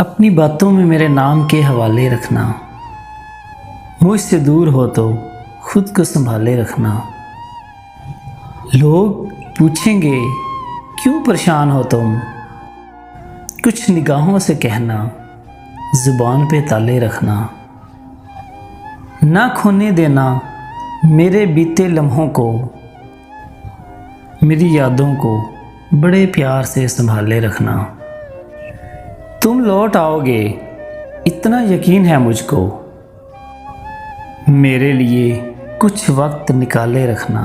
अपनी बातों में मेरे नाम के हवाले रखना। मुझसे दूर हो तो खुद को संभाले रखना। लोग पूछेंगे क्यों परेशान हो तुम, कुछ निगाहों से कहना, ज़ुबान पे ताले रखना। ना खोने देना मेरे बीते लम्हों को, मेरी यादों को बड़े प्यार से संभाले रखना। तुम लौट आओगे इतना यकीन है मुझको, मेरे लिए कुछ वक्त निकाले रखना।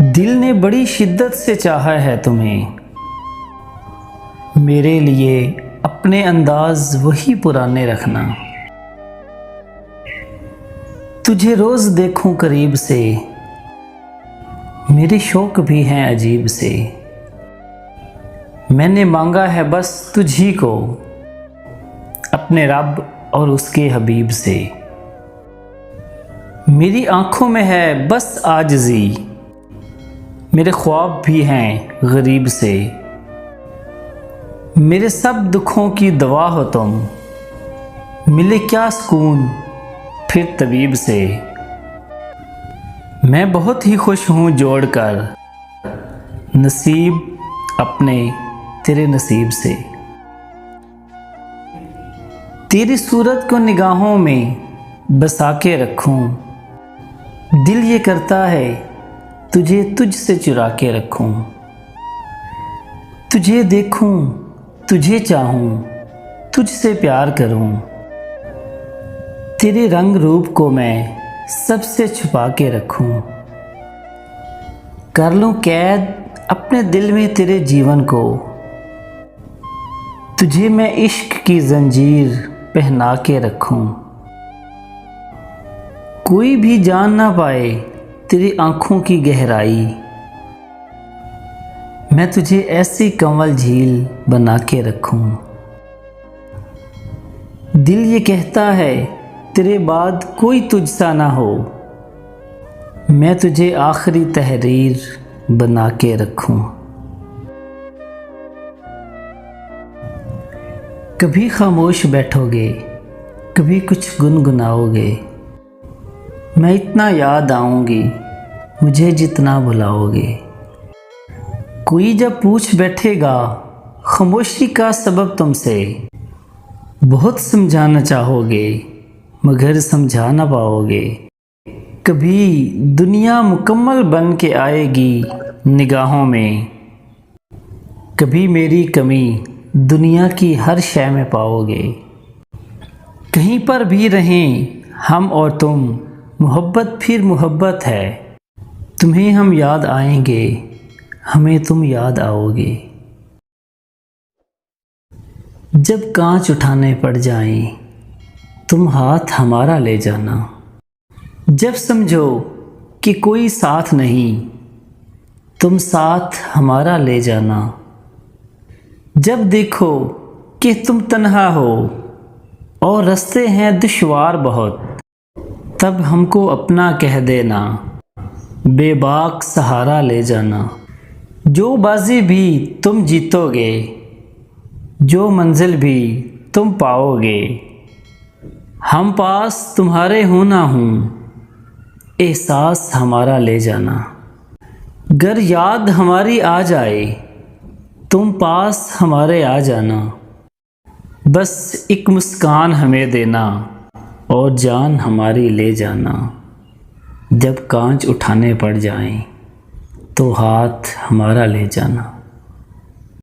दिल ने बड़ी शिद्दत से चाहा है तुम्हें, मेरे लिए अपने अंदाज वही पुराने रखना। तुझे रोज़ देखूं करीब से, मेरे शौक भी हैं अजीब से। मैंने मांगा है बस तुझी को, अपने रब और उसके हबीब से। मेरी आँखों में है बस आजिज़ी, मेरे ख्वाब भी हैं गरीब से। मेरे सब दुखों की दवा हो तुम, मिले क्या सुकून फिर तबीब से। मैं बहुत ही खुश हूँ जोड़कर नसीब अपने तेरे नसीब से। तेरी सूरत को निगाहों में बसा के रखूं, दिल ये करता है तुझे तुझसे चुरा के रखूं। तुझे देखूं, तुझे चाहूं, तुझसे प्यार करूं। तेरे रंग रूप को मैं सबसे छुपा के रखूं। कर लूं कैद अपने दिल में तेरे जीवन को, तुझे मैं इश्क की जंजीर पहना के रखूं। कोई भी जान ना पाए तेरी आंखों की गहराई, मैं तुझे ऐसी कंवल झील बना के रखूं। दिल ये कहता है तेरे बाद कोई तुझसा ना हो, मैं तुझे आखिरी तहरीर बना के रखूं। कभी खामोश बैठोगे, कभी कुछ गुनगुनाओगे। मैं इतना याद आऊंगी मुझे जितना बुलाओगे। कोई जब पूछ बैठेगा खामोशी का सबब तुमसे, बहुत समझाना चाहोगे मगर समझा ना पाओगे। कभी दुनिया मुकम्मल बन के आएगी निगाहों में, कभी मेरी कमी दुनिया की हर शय में पाओगे। कहीं पर भी रहें हम और तुम, मोहब्बत फिर मोहब्बत है। तुम्हें हम याद आएंगे, हमें तुम याद आओगे। जब कांच उठाने पड़ जाएं, तुम हाथ हमारा ले जाना। जब समझो कि कोई साथ नहीं, तुम साथ हमारा ले जाना। जब देखो कि तुम तन्हा हो और रास्ते हैं दुश्वार बहुत, तब हमको अपना कह देना, बेबाक सहारा ले जाना। जो बाजी भी तुम जीतोगे, जो मंजिल भी तुम पाओगे, हम पास तुम्हारे हो ना हूँ, एहसास हमारा ले जाना। गर याद हमारी आ जाए, तुम पास हमारे आ जाना। बस एक मुस्कान हमें देना और जान हमारी ले जाना। जब कांच उठाने पड़ जाएं, तो हाथ हमारा ले जाना।